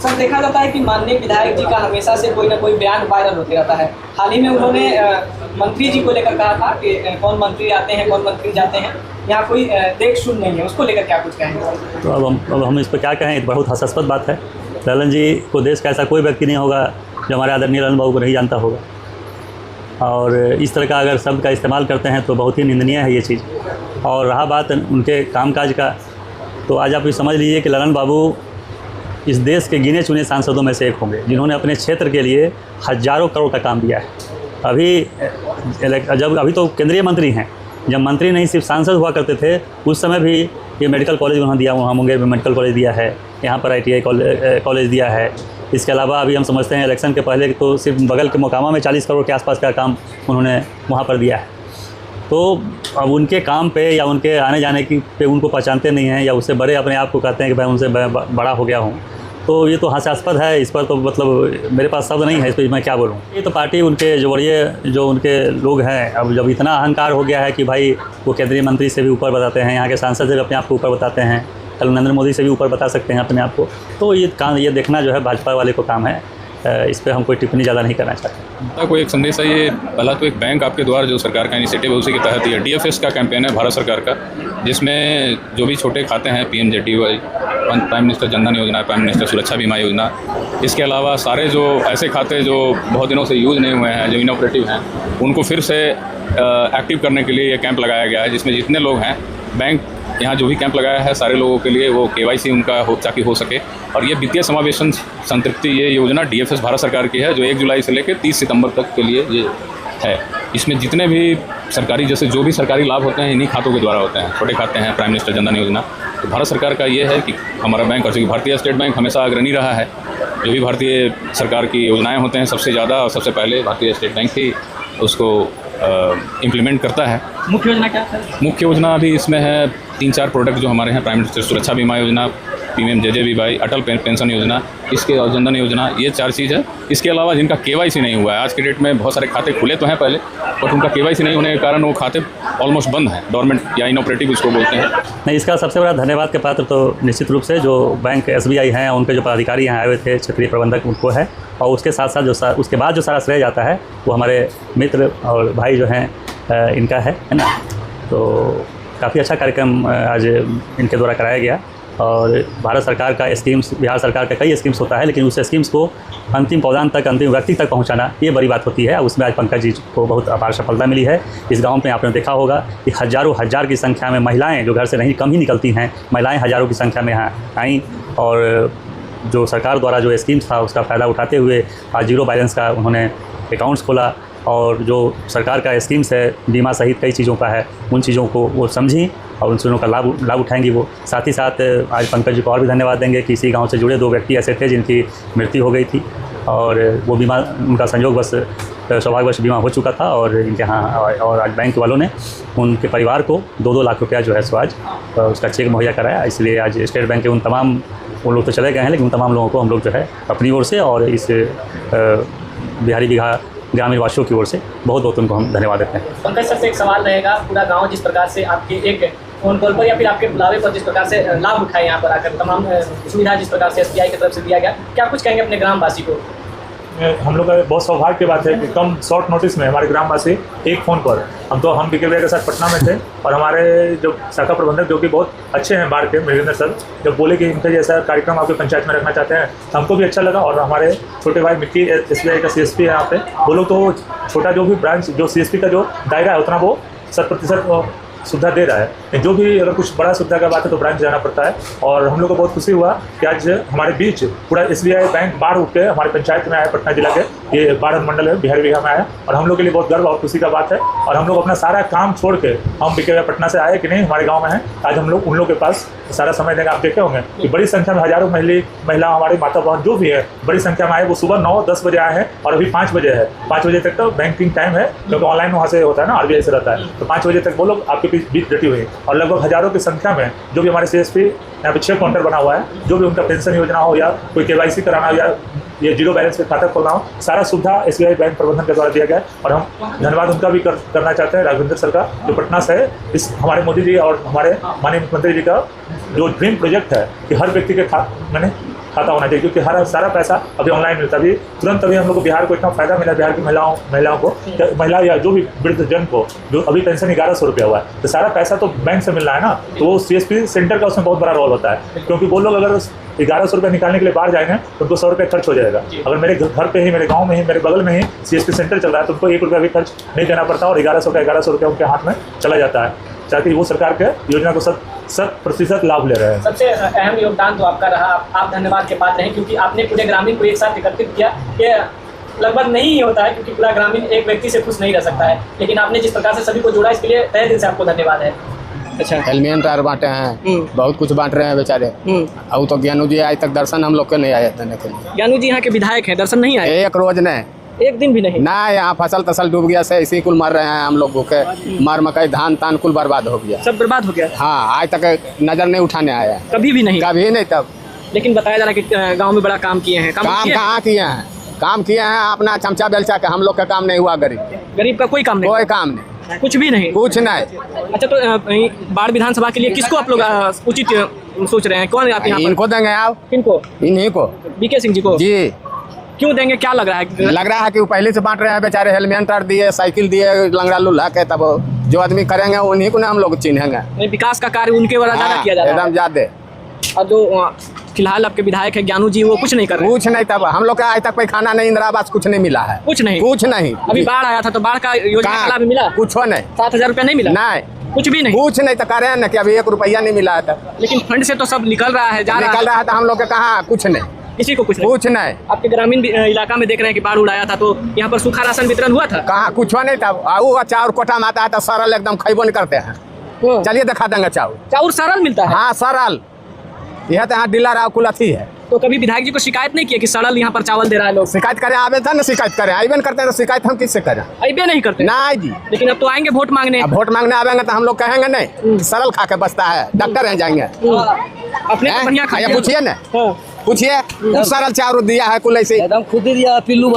Sir देखा जाता है कि माननीय विधायक जी का हमेशा से कोई ना कोई बयान वायरल होते रहता है। हाल ही में उन्होंने मंत्री जी को लेकर कहा था कि कौन मंत्री आते हैं कौन मंत्री जाते हैं, यहाँ कोई देख सुन नहीं है, उसको लेकर क्या कुछ कहेंगे? तो अब हम इस पर क्या कहें, बहुत हास्यास्पद बात है। ललन जी को देश का ऐसा कोई व्यक्ति नहीं होगा जो हमारे आदरणीय ललन बाबू को नहीं जानता होगा, और इस तरह का अगर शब्द का इस्तेमाल करते हैं तो बहुत ही निंदनीय है ये चीज़। और रहा बात उनके कामकाज का, तो आज आप ये समझ लीजिए कि ललन बाबू इस देश के गिने चुने सांसदों में से एक होंगे जिन्होंने अपने क्षेत्र के लिए हज़ारों करोड़ का काम किया है। अभी तो केंद्रीय मंत्री हैं, जब मंत्री नहीं सिर्फ सांसद हुआ करते थे उस समय भी ये मेडिकल कॉलेज उन्होंने दिया, वहाँ मुंगेर में मेडिकल कॉलेज दिया है, यहाँ पर ITI कॉलेज दिया है। इसके अलावा अभी हम समझते हैं इलेक्शन के पहले तो सिर्फ बगल के मोकामा में 40 करोड़ के आसपास का काम उन्होंने वहाँ पर दिया है। तो अब उनके काम पे या उनके आने जाने की पे उनको पहचानते नहीं हैं, या उससे बड़े अपने आप को कहते हैं कि मैं उनसे बड़ा हो गया हूँ, तो ये तो हास्यास्पद है। इस पर तो मतलब मेरे पास शब्द नहीं है, इस पर मैं क्या बोलूँ। ये तो पार्टी उनके जो उनके लोग हैं, अब जब इतना अहंकार हो गया है कि भाई वो केंद्रीय मंत्री से भी ऊपर बताते हैं, यहाँ के सांसद से भी अपने आप को ऊपर बताते हैं, कल नरेंद्र मोदी से भी ऊपर बता सकते हैं अपने आप को, तो ये देखना जो है भाजपा वाले को काम है। इस पर हम कोई टिप्पणी ज़्यादा नहीं करना चाहते। कोई एक संदेश है, ये पहला तो एक बैंक आपके द्वारा जो सरकार का इनिशिएटिव है उसी के तहत ये DFS का कैंपेन है भारत सरकार का, जिसमें जो भी छोटे खाते हैं PMJDY, प्राइम मिनिस्टर जनधन योजना, प्राइम मिनिस्टर सुरक्षा बीमा योजना, इसके अलावा सारे जो ऐसे खाते जो बहुत दिनों से यूज़ नहीं हुए हैं, जो इनऑपरेटिव हैं, उनको फिर से एक्टिव करने के लिए ये कैंप लगाया गया है, जिसमें जितने लोग हैं बैंक यहाँ जो भी कैंप लगाया है सारे लोगों के लिए वो KYC उनका ताकि हो सके। और ये वित्तीय समावेशन संतृप्ति ये योजना DFS भारत सरकार की है, जो 1 जुलाई से लेकर 30 सितंबर तक के लिए ये है। इसमें जितने भी सरकारी जैसे जो भी सरकारी लाभ होते हैं इन्हीं खातों के द्वारा होते हैं। छोटे खाते हैं प्राइम मिनिस्टर जनधन योजना, तो भारत सरकार का ये है कि हमारा बैंक, और चूँकि भारतीय स्टेट बैंक हमेशा अग्रणी रहा है, जो भी भारतीय सरकार की योजनाएँ होते हैं सबसे ज़्यादा और सबसे पहले भारतीय स्टेट बैंक ही उसको इम्प्लीमेंट करता है। मुख्य योजना क्या है? मुख्य योजना अभी इसमें है 3-4 प्रोडक्ट जो हमारे हैं, प्राइम मिनिस्टर सुरक्षा बीमा योजना, PMJJBY, अटल पेंशन योजना, इसके और जनधन योजना, ये 4 चीज़ है। इसके अलावा जिनका KYC नहीं हुआ है, आज के डेट में बहुत सारे खाते खुले तो हैं पहले, बट उनका KYC नहीं होने के कारण वो खाते ऑलमोस्ट बंद हैं, डोरमेंट या इनऑपरेटिव उसको बोलते हैं। नहीं, इसका सबसे बड़ा धन्यवाद के पात्र तो निश्चित रूप से जो बैंक SBI हैं, उनके जो पदाधिकारी यहाँ आए हुए थे, क्षेत्रीय प्रबंधक, उनको है। और उसके साथ साथ उसके बाद जो सारा श्रेय जाता है वो हमारे मित्र और भाई जो हैं इनका है ना। तो काफ़ी अच्छा कार्यक्रम आज इनके द्वारा कराया गया, और भारत सरकार का स्कीम्स, बिहार सरकार का कई स्कीम्स होता है, लेकिन उस स्कीम्स को अंतिम पौधान तक, अंतिम व्यक्ति तक पहुंचाना ये बड़ी बात होती है। उसमें आज पंकज जी को बहुत अपार सफलता मिली है। इस गांव में आपने देखा होगा कि हजार की संख्या में महिलाएं जो घर से नहीं कम ही निकलती हैं, महिलाएं हज़ारों की संख्या में यहाँ आईं, और जो सरकार द्वारा जो स्कीम्स था उसका फ़ायदा उठाते हुए आज 0 बैलेंस का उन्होंने अकाउंट्स खोला, और जो सरकार का स्कीम्स है बीमा सहित कई चीज़ों का है, उन चीज़ों को वो समझी और उन चीज़ों का लाभ उठाएंगी वो। साथ ही साथ आज पंकज जी को और भी धन्यवाद देंगे कि इसी गांव से जुड़े 2 व्यक्ति ऐसे थे जिनकी मृत्यु हो गई थी, और वो बीमा उनका संयोगवश सौभाग्यवश बीमा हो चुका था, और इनके यहाँ और आज बैंक वालों ने उनके परिवार को 2-2 लाख रुपया जो है सो आज उसका चेक मुहैया कराया। इसलिए आज स्टेट बैंक के उन तमाम, वो लोग तो चले गए हैं, लेकिन उन तमाम लोगों को हम लोग जो है अपनी ओर से और इस बिहारी बिघा ग्रामीण वासियों की ओर से बहुत बहुत उनको हम धन्यवाद देते हैं। पंकज सर से एक सवाल रहेगा, पूरा गांव जिस प्रकार से आपके एक फ़ोन कॉल पर या फिर आपके बुलावे पर जिस प्रकार से लाभ उठाए, यहाँ पर आकर तमाम सुविधा जिस प्रकार से SBI की तरफ से दिया गया, क्या कुछ कहेंगे अपने ग्रामवासी को? हम लोग का बहुत सौभाग्य की बात है कि कम शॉर्ट नोटिस में हमारे ग्रामवासी एक फ़ोन पर, हम BK भैया के साथ पटना में थे, और हमारे जो शाखा प्रबंधक जो कि बहुत अच्छे हैं बाढ़ के, मृगेंद्र सर, जब बोले कि इनका जैसा कार्यक्रम आपके पंचायत में रखना चाहते हैं, हमको भी अच्छा लगा। और हमारे छोटे भाई मिक्की SBI का CSP है यहाँ पे, वो लोग तो छोटा जो भी ब्रांच, जो CSP का जो दायरा है उतना वो 100% सुविधा दे रहा है। जो भी अगर कुछ बड़ा सुविधा का बात है तो ब्रांच जाना पड़ता है। और हम लोग को बहुत खुशी हुआ कि आज हमारे बीच पूरा SBI बैंक बाढ़ उठ के हमारे पंचायत में आया, पटना जिला के ये बाढ़ मंडल है बिहारी बिघा में आया, और हम लोग के लिए बहुत गर्व और खुशी का बात है। और हम लोग अपना सारा काम छोड़ के हम BK पटना से आए कि नहीं, हमारे गाँव में है, आज हम लोग उन लोग के पास सारा समय देंगे। आप देखे होंगे कि बड़ी संख्या में हज़ारों महिला हमारे माता बहन जो भी है बड़ी संख्या में आए, वो सुबह 9-10 बजे आए हैं, और अभी 5 बजे है। 5 बजे तक तो बैंकिंग टाइम है, क्योंकि ऑनलाइन वहाँ से होता है ना, RBI से रहता है, तो 5 बजे तक वो लोग आपके बीच डटी हुई है। और लगभग हज़ारों की संख्या में जो भी हमारे CSP यहाँ पे 6 काउंटर बना हुआ है, जो भी उनका पेंशन योजना हो या कोई KYC कराना हो या ये 0 बैलेंस पे खाता खोलना हो, सारा सुविधा SBI बैंक प्रबंधन के द्वारा दिया गया है। और हम धन्यवाद उनका भी करना चाहते हैं, राघवेंद्र सर का, जो पटना से है। इस हमारे मोदी जी और हमारे माननीय मुख्यमंत्री जी का जो ड्रीम प्रोजेक्ट है कि हर व्यक्ति के खाता होना चाहिए, क्योंकि हर सारा पैसा अभी ऑनलाइन मिलता है। अभी तुरंत अभी हम लोग को बिहार को इतना फायदा मिला, बिहार की महिलाओं को, महिला या जो भी वृद्धजन को जो अभी पेंशन 1100 रुपया हुआ है, तो सारा पैसा तो बैंक से मिल रहा है ना, तो वो CSP सेंटर का उसमें बहुत बड़ा रोल होता है। क्योंकि वो लोग अगर 1100 रुपया निकालने के लिए बाहर जाएंगे तो उनको 100 रुपया खर्च हो जाएगा। अगर मेरे घर पे ही, मेरे गांव में ही, मेरे बगल में ही CSP सेंटर चल रहा है तो उनको 1 रुपया भी खर्च नहीं देना पड़ता और 1100 रुपया उनके हाथ में चला जाता है, ताकि वो सरकार के योजना को 100% लाभ ले रहे हैं। सबसे अहम योगदान तो आपका रहा, आप धन्यवाद के पात्र हैं, क्योंकि आपने पूरे ग्रामीण को एक साथ एकत्रित किया। ये लगभग नहीं होता है, क्योंकि पूरा ग्रामीण एक व्यक्ति से खुश नहीं रह सकता है, लेकिन आपने जिस प्रकार से सभी को जोड़ा, इसके लिए तहे दिल से आपको धन्यवाद है। अच्छा, हेलमेट आर बांटे हैं, बहुत कुछ बांट रहे हैं बेचारे। अब तो ज्ञानू जी आज तक दर्शन हम लोग के नहीं आए देने के लिए। ज्ञानू जी यहाँ के विधायक हैं, दर्शन नहीं आए? एक रोज नहीं, एक दिन भी नहीं ना। यहाँ फसल तसल डूब गया से इसी कुल मर रहे हैं हम लोग भूखे, मार मकई धान तान कुल बर्बाद हो गया, सब बर्बाद हो गया। हाँ, आज तक नजर नहीं उठाने आया, कभी भी नहीं, कभी नहीं। तब लेकिन बताया जा रहा है कि गांव में बड़ा काम किए हैं। काम कहाँ किए हैं? काम किए हैं अपना चमचा बेलचा के, हम लोग का काम नहीं हुआ। गरीब का कोई काम नहीं, कोई काम नहीं, कुछ भी नहीं, कुछ नहीं। अच्छा, तो बाढ़ विधानसभा के लिए किसको आप लोग उचित सोच रहे हैं? कौन आप यहाँ पर? इनको देंगे आप? किनको? इन्हीं को, बीके सिंह जी को। जी। क्यों देंगे, क्या लग रहा है? लग रहा है कि वो पहले से बांट रहे हैं बेचारे, हेलमेट आर दिए, साइकिल दिए, लंगड़ा लुल्हा के, तब जो आदमी करेंगे उन्हीं को ना हम लोग चिन्हेंगे। विकास का कार्य उनके द्वारा ज्यादा किया जा रहा है, एकदम ज्यादा। और जो फिलहाल आपके विधायक है ज्ञानू जी, वो कुछ नहीं कर रहे? कुछ नहीं। तब हम लोग का आज तक पैखाना नहीं, इंदिरा आवास कुछ नहीं मिला है, कुछ नहीं, कुछ नहीं। अभी बाढ़ आया था तो बाढ़ का योजना का लाभ मिला? कुछ नहीं। 7,000 रुपया नहीं मिला? नहीं, कुछ भी नहीं, कुछ नहीं। तो कह रहे हैं ना कि अभी 1 रुपया नहीं मिला है। तब लेकिन फंड से तो सब निकल रहा है, निकल रहा है, तो हम लोग के कहाँ कुछ नहीं, किसी को कुछ नहीं। आपके ग्रामीण इलाका में देख रहे हैं कि बाढ़ उड़ाया था, तो यहाँ पर सूखा राशन वितरण हुआ था? कहाँ, कुछ नहीं था। चाउर कोटा में आता है तो सरल एकदम खैबो नहीं करते हैं। चलिए दिखा देंगे चाउर सरल मिलता है? हाँ, सरल। यह तो यहाँ डीलर कुल अथी है। तो कभी विधायक जी को शिकायत नहीं किया कि सरल यहाँ पर चावल दे रहा है लोग? शिकायत करें, आवेदन ना शिकायत करें, आवेदन करते हैं तो शिकायत हम किससे करें? आवेदन नहीं करते? नहीं जी। लेकिन अब तो आएंगे वोट मांगने। अब वोट मांगने आवेंगे तो हम लोग कहेंगे नहीं सरल खा के बसता है, डॉक्टर हैं जाएंगे अपने को बढ़िया खाइए। पूछिए ना, पूछिए सरल चाउर दिया है कुल ऐसे एकदम खुद ही दिया, पिल्लू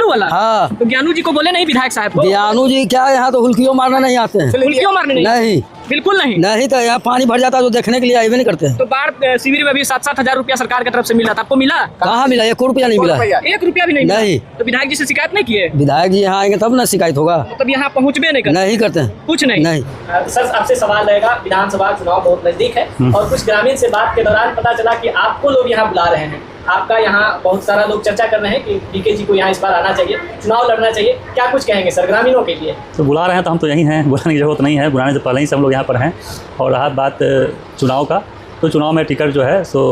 वाला। हाँ, तो ज्ञानू जी को बोले नहीं विधायक साहब को? ज्ञानू जी क्या यहाँ तो हुल्कियों मारना नहीं आते हैं। हुल्कियों मारने नहीं? बिल्कुल नहीं। नहीं तो यहाँ पानी भर जाता है तो देखने के लिए आए भी नहीं करते हैं। तो बाढ़ शिविर में भी 7-7 हजार रुपया सरकार की तरफ से मिला था, आपको मिला? कहाँ मिला? 1 रुपया नहीं मिला। 1 रुपया भी नहीं? नहीं। तो विधायक जी से शिकायत नहीं किए? विधायक जी यहाँ आएंगे तब ना शिकायत होगा। तब यहाँ पहुँचबे नहीं करते? नहीं करते हैं, कुछ नहीं। सर, आपसे सवाल रहेगा, विधानसभा चुनाव बहुत नजदीक है और कुछ ग्रामीण से बात के दौरान पता चला कि आपको लोग यहाँ बुला रहे हैं। आपका यहाँ बहुत सारा लोग चर्चा कर रहे हैं कि बीके जी को यहाँ इस बार आना चाहिए, चुनाव लड़ना चाहिए, क्या कुछ कहेंगे सर ग्रामीणों के लिए? तो बुला रहे हैं तो हम तो यहीं हैं, बुलाने की जरूरत नहीं है, बुलाने से पहले ही सब लोग यहाँ पर हैं। और रहा बात चुनाव का, तो चुनाव में टिकट जो है सो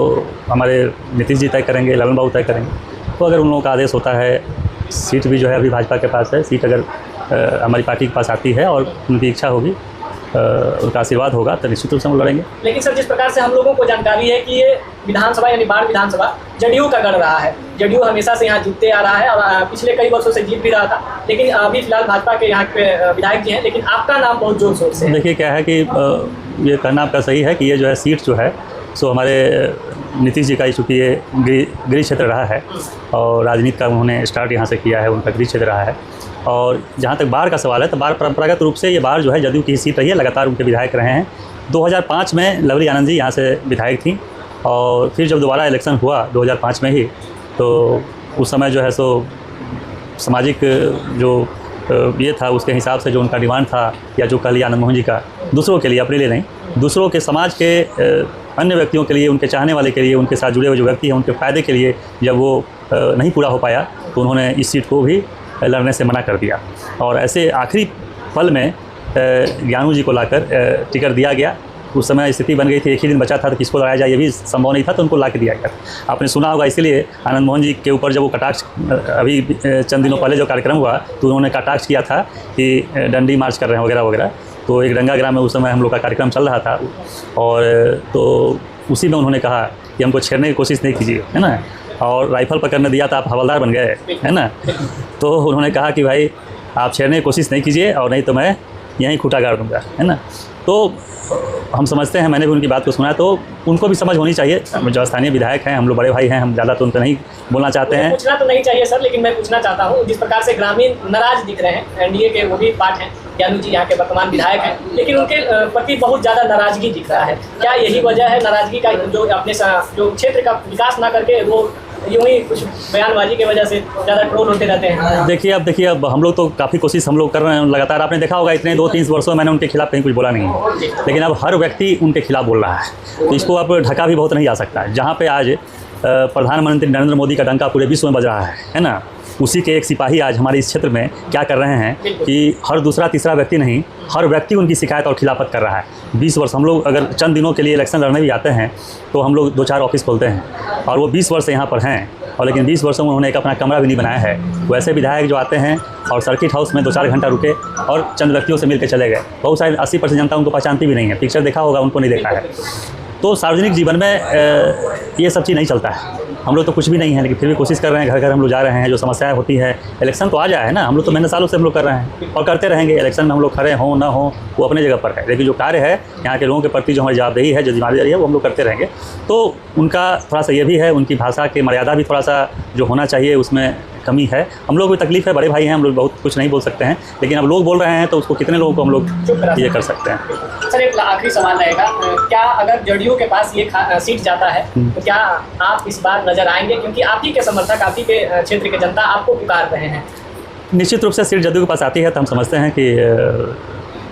हमारे नीतीश जी तय करेंगे, ललन बाबू तय करेंगे। तो अगर उन लोगों का आदेश होता है, सीट भी जो है अभी भाजपा के पास है, सीट अगर हमारी पार्टी के पास आती है और उनकी इच्छा होगी, उनका आशीर्वाद होगा तो निश्चित रूप से हम लड़ेंगे। लेकिन सर, जिस प्रकार से हम लोगों को जानकारी है कि ये विधानसभा यानी बाढ़ विधानसभा जदयू का गढ़ रहा है, जदयू हमेशा से यहाँ जीतते आ रहा है और पिछले कई वर्षों से जीत भी रहा था, लेकिन अभी फिलहाल भाजपा के यहाँ पे विधायक जी हैं, लेकिन आपका नाम बहुत जोर शोर से है। देखिए क्या है कि ये कहना आपका सही है कि ये जो है सीट जो है सो हमारे नीतीश जी का ही, चूँकि ये गृह क्षेत्र रहा है और राजनीति का उन्होंने स्टार्ट यहाँ से किया है, उनका गृह क्षेत्र रहा है। और जहाँ तक बाढ़ का सवाल है तो बाढ़ परंपरागत रूप से ये बाढ़ जो है जदयू की सीट रही है, लगातार उनके विधायक रहे हैं। 2005 में लवली आनंद जी यहाँ से विधायक थी और फिर जब दोबारा इलेक्शन हुआ 2005 में ही, तो उस समय जो है सो सामाजिक जो ये था उसके हिसाब से जो उनका डिमांड था, या जो कह लिया आनंद मोहन जी का, दूसरों के लिए, अपने लिए नहीं, दूसरों के समाज के अन्य व्यक्तियों के लिए, उनके चाहने वाले के लिए, उनके साथ जुड़े हुए जो व्यक्ति हैं उनके फ़ायदे के लिए जब वो नहीं पूरा हो पाया तो उन्होंने इस सीट को भी लड़ने से मना कर दिया। और ऐसे आखिरी पल में ज्ञानू जी को लाकर टिकट दिया गया। उस समय स्थिति बन गई थी, एक ही दिन बचा था तो किसको लड़ाया जाए ये भी संभव नहीं था, तो उनको ला के दिया गया। आपने सुना होगा, इसीलिए आनंद मोहन जी के ऊपर जब वो कटाक्ष, अभी चंद दिनों पहले जो कार्यक्रम हुआ तो उन्होंने कटाक्ष किया था कि डंडी मार्च कर रहे हैं वगैरह वगैरह। तो एक डंगा ग्राम में उस समय हम लोग का कार्यक्रम चल रहा था और तो उसी में उन्होंने कहा कि हमको छेड़ने की कोशिश नहीं कीजिए, है ना। और राइफल पकड़ने दिया था, आप हवलदार बन गए, है ना। तो उन्होंने कहा कि भाई आप छेड़ने की कोशिश नहीं कीजिए और नहीं तो मैं यहीं खूंटा गाड़ दूँगा, है ना। तो हम समझते हैं, मैंने भी उनकी बात को सुना, तो उनको भी समझ होनी चाहिए। जो स्थानीय विधायक हैं, हम लोग बड़े भाई हैं, हम ज़्यादा तो उन पर नहीं बोलना चाहते हैं। पूछना तो नहीं चाहिए सर, लेकिन मैं पूछना चाहता हूँ, जिस प्रकार से ग्रामीण नाराज दिख रहे हैं, एनडीए के वो भी पार्ट हैं, ज्ञानू जी यहाँ के वर्तमान विधायक हैं, लेकिन उनके प्रति बहुत ज़्यादा नाराजगी दिख रहा है। क्या यही वजह है नाराजगी का, जो अपने जो क्षेत्र का विकास ना करके वो यूं ही कुछ बयानबाजी की वजह से ज़्यादा ट्रोल होते रहते हैं? देखिए अब हम लोग तो काफ़ी कोशिश हम लोग कर रहे हैं लगातार। आपने देखा होगा इतने 2-3 वर्षों में मैंने उनके खिलाफ कहीं कुछ बोला नहीं है, लेकिन अब हर व्यक्ति उनके खिलाफ बोल रहा है, तो इसको अब ढका भी बहुत नहीं जा सकता है। जहाँ पे आज प्रधानमंत्री नरेंद्र मोदी का डंका पूरे विश्व में बज रहा है ना, उसी के एक सिपाही आज हमारे इस क्षेत्र में क्या कर रहे हैं कि हर दूसरा तीसरा व्यक्ति नहीं, हर व्यक्ति उनकी शिकायत और खिलाफत कर रहा है। 20 वर्ष हम लोग अगर चंद दिनों के लिए इलेक्शन लड़ने भी आते हैं तो हम लोग 2-4 ऑफिस खोलते हैं, और वो 20 वर्ष यहाँ पर हैं, और लेकिन 20 वर्षों में उन्होंने एक अपना कमरा भी नहीं बनाया है। वैसे विधायक जो आते हैं और सर्किट हाउस में 2-4 घंटा रुके और चंद व्यक्तियों से मिल के चले गए। बहुत सारे 80% जनता उनको पहचानती भी नहीं है, पिक्चर देखा होगा, उनको नहीं देखा है। तो सार्वजनिक जीवन में ये सब चीज़ नहीं चलता है। हम लोग तो कुछ भी नहीं है, लेकिन फिर भी कोशिश कर रहे हैं, घर घर हम लोग जा रहे हैं। जो समस्याएं होती है, इलेक्शन तो आ जाए है ना, हम लोग तो मेहनत सालों से हम लोग कर रहे हैं और करते रहेंगे। इलेक्शन में हम लोग खड़े हों ना हों वो अपने जगह पर है, लेकिन जो कार्य है यहाँ के लोगों के प्रति जो हमारी जवाबदेही है, जो जिम्मेदारी है, वो हम लोग करते रहेंगे। तो उनका थोड़ा सा ये भी है, उनकी भाषा की मर्यादा भी थोड़ा सा जो होना चाहिए उसमें कमी है। हम लोग को तकलीफ है, बड़े भाई हैं, हम लोग बहुत कुछ नहीं बोल सकते हैं, लेकिन अब लोग बोल रहे हैं तो उसको कितने लोगों को हम लोग ये कर सकते हैं। सर एक आखिरी सवाल रहेगा, क्या अगर जदयू के पास ये सीट जाता है तो क्या आप इस बार नजर आएंगे, क्योंकि आप ही के समर्थक, आप ही के क्षेत्र के जनता आपको पुकार रहे हैं? निश्चित रूप से सीट जदयू के पास आती है तो हम समझते हैं कि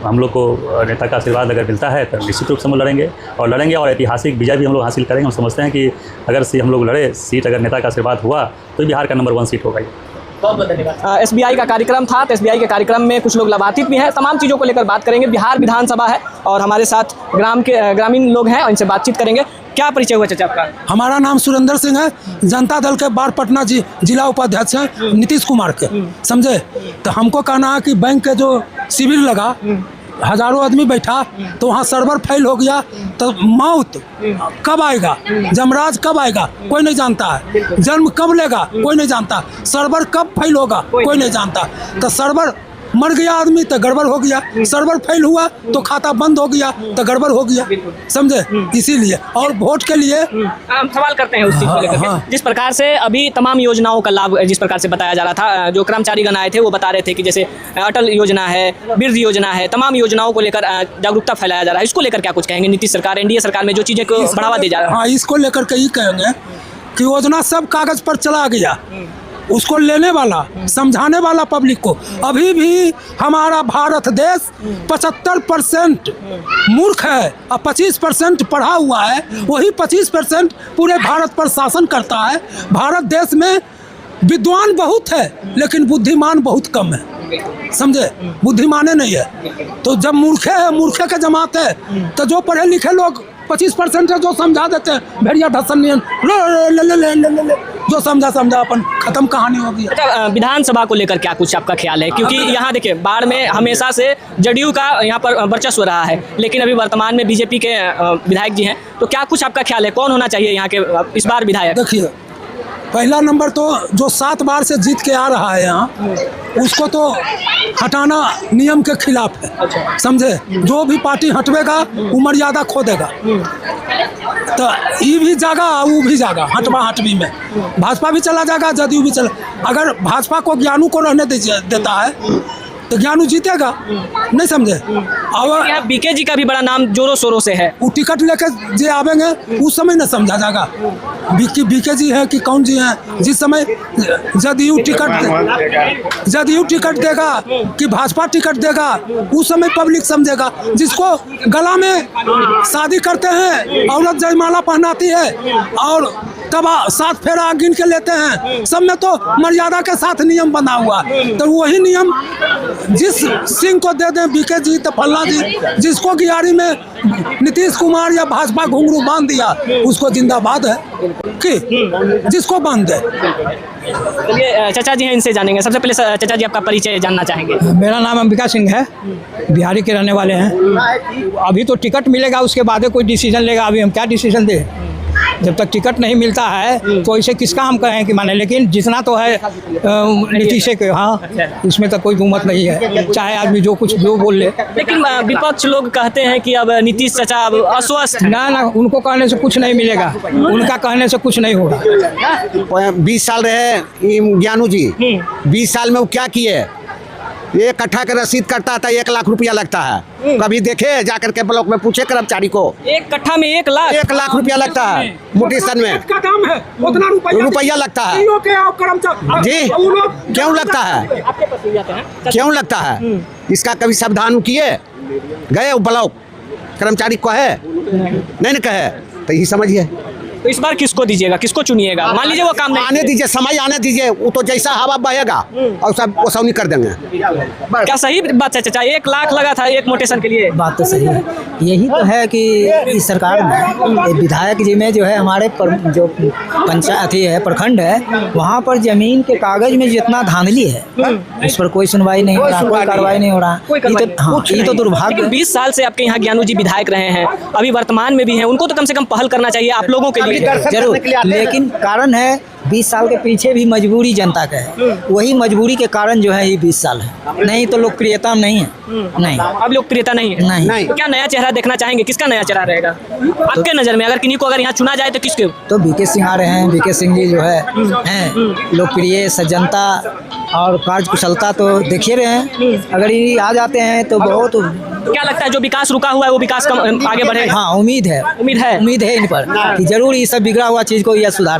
हम लोग को नेता का आशीर्वाद अगर मिलता है तो निश्चित रूप से हम लड़ेंगे और ऐतिहासिक विजय भी हम लोग हासिल करेंगे। हम समझते हैं कि अगर हम लोग लड़े सीट, अगर नेता का आशीर्वाद हुआ तो बिहार का नंबर 1 सीट होगा। बहुत बहुत धन्यवाद। SBI का कार्यक्रम था, तो SBI के कार्यक्रम में कुछ लोग लाभान्वित भी हैं। तमाम चीज़ों को लेकर बात करेंगे। बिहार विधानसभा है और हमारे साथ ग्रामीण लोग हैं, इनसे बातचीत करेंगे। क्या परिचय हुआ चाचा आपका? हमारा नाम सुरेंद्र सिंह है, जनता दल के बार पटना जिला उपाध्यक्ष हैं नीतीश कुमार के, समझे। तो हमको कहना है कि बैंक के जो शिविर लगा, हजारों आदमी बैठा, तो वहाँ सर्वर फेल हो गया, तो मौत कब आएगा, जमराज कब आएगा कोई नहीं जानता है, जन्म कब लेगा कोई नहीं जानता, सर्वर कब फेल होगा कोई नहीं जानता। तो सर्वर मर गया आदमी तो गड़बड़ हो गया, सर्वर फेल हुआ तो खाता बंद हो गया तो गड़बड़ हो गया, समझे। इसीलिए और वोट के लिए हम सवाल करते हैं उस चीज़ को लेकर। जिस प्रकार से अभी तमाम योजनाओं का लाभ जिस प्रकार से बताया जा रहा था, जो कर्मचारीगण आए थे वो बता रहे थे कि जैसे अटल योजना है, वृद्ध योजना है, तमाम योजनाओं को लेकर जागरूकता फैलाया जा रहा है। इसको लेकर क्या कुछ कहेंगे? नीतीश सरकार, NDA सरकार में जो चीज़ें को बढ़ावा दे जा रहा है, हाँ, इसको लेकर के ही कहेंगे कि योजना सब कागज पर चला गया, उसको लेने वाला, समझाने वाला पब्लिक को। अभी भी हमारा भारत देश 75% मूर्ख है और 25% पढ़ा हुआ है। वही 25% पूरे भारत पर शासन करता है। भारत देश में विद्वान बहुत है लेकिन बुद्धिमान बहुत कम है, समझे। बुद्धिमाने नहीं है। तो जब मूर्खे के जमात है, तो जो पढ़े लिखे लोग 25% है जो समझा देते हैं, भेड़िया ढसन ले जो समझा अपन खत्म कहानी हो गई। अच्छा, विधानसभा को लेकर क्या कुछ आपका ख्याल है? क्योंकि यहाँ देखिए बाढ़ में हमेशा से जदयू का यहाँ पर वर्चस्व रहा है, लेकिन अभी वर्तमान में बीजेपी के विधायक जी हैं, तो क्या कुछ आपका ख्याल है, कौन होना चाहिए यहाँ के इस बार विधायक? देखिए, पहला नंबर तो जो 7 बार से जीत के आ रहा है यहाँ, उसको तो हटाना नियम के खिलाफ है, समझे। जो भी पार्टी हटवेगा वो मर्यादा खो देगा। तो ये भी जागा वो भी जागा, हटवी में भाजपा भी चला जाएगा, जदयू भी चला। अगर भाजपा को ज्ञानू को रहने देता है तो ज्ञानू जीतेगा, नहीं समझे। और बीके जी का भी बड़ा नाम जोरों शोरों से है, वो टिकट लेके जो आवेंगे उस समय न समझा जाएगा बीके जी है कि कौन जी हैं। जिस समय जदयू टिकट देगा कि भाजपा टिकट देगा, उस समय पब्लिक समझेगा। जिसको गला में शादी करते हैं, औरत जयमाला पहनाती है और तब 7 फेरा गिन के लेते हैं, सब में तो मर्यादा के साथ नियम बना हुआ। तो वही नियम जिस सिंह को दे दें बीके जी तो फल्ला जी, जिसको गियारी में नीतीश कुमार या भाजपा घुंघरू बांध दिया उसको जिंदाबाद है कि जिसको बांध दे। चलिए चाचा जी हैं, इनसे जानेंगे। सबसे पहले चाचा जी आपका परिचय जानना चाहेंगे। मेरा नाम अंबिका सिंह है, बिहारी के रहने वाले हैं। अभी तो टिकट मिलेगा, उसके बाद कोई डिसीजन लेगा। अभी हम क्या डिसीजन दें, जब तक टिकट नहीं मिलता है तो इसे किसका हम कहें कि माने। लेकिन जितना तो है नीतीश के, हाँ, इसमें तो कोई बहुमत नहीं है, चाहे आदमी जो बोल ले। लेकिन विपक्ष लोग कहते हैं कि अब नीतीश चाचा अब अस्वस्थ। ना, उनको कहने से कुछ नहीं मिलेगा, उनका कहने से कुछ नहीं होगा। 20 साल रहे ज्ञानू जी, 20 साल में वो क्या किए? ये इकट्ठा के रसीद करता है तो 1 लाख रुपया लगता है। कभी देखे जाकर के ब्लॉक में पूछे कर्मचारी को, एक कट्ठा में 1 लाख 1 लाख रुपया लगता है मुटीसन में, का काम है उतना रुपया लगता है जी। क्यों लगता है, आपके पास मिल जाते हैं? क्यों लगता है? इसका कभी सावधान किए गए ब्लॉक कर्मचारी कहे नहीं न कहे तो यही समझिए। तो इस बार किसको दीजिएगा, किसको चुनिएगा? मान लीजिए वो काम नहीं आने दीजिए, समय आने दीजिए, वो तो जैसा हवा बहेगा और सब वसूली कर देंगे। क्या सही बात है चाचा? 1 लाख लगा था एक मोटेशन के लिए। बात तो सही है। यही तो है कि इस सरकार में विधायक जी में जो है हमारे जो पंचायत है प्रखंड है वहाँ पर जमीन के कागज में जितना धांधली है उस पर कोई सुनवाई नहीं हो रहा, कोई कार्रवाई नहीं हो रहा। ये तो दुर्भाग्य। 20 साल से आपके यहाँ ज्ञानू जी विधायक रहे हैं, अभी वर्तमान में भी हैं, उनको तो कम से कम पहल करना चाहिए आप लोगों के लिए। जरूर, लेकिन कारण है 20 साल के पीछे भी मजबूरी जनता का है। वही मजबूरी के कारण जो है ये 20 साल है, नहीं तो लोकप्रियता नहीं है। नहीं, अब लोकप्रियता नहीं है। नहीं। तो क्या नया चेहरा देखना चाहेंगे? किसका नया चेहरा रहेगा आपके नजर में? अगर किन्हीं को अगर यहाँ चुना जाए तो किसके? तो बीके सिंह आ रहे हैं। बीके सिंह जी जो है हैं लोकप्रिय, सज्जनता और कार्यकुशलता तो देखिए रहे हैं। अगर ये आ जाते हैं तो बहुत क्या लगता है जो विकास रुका हुआ है वो विकास आगे बढ़ेगा? हाँ, उम्मीद है उम्मीद है इन पर कि जरूर ये सब बिगड़ा हुआ चीज को यह सुधार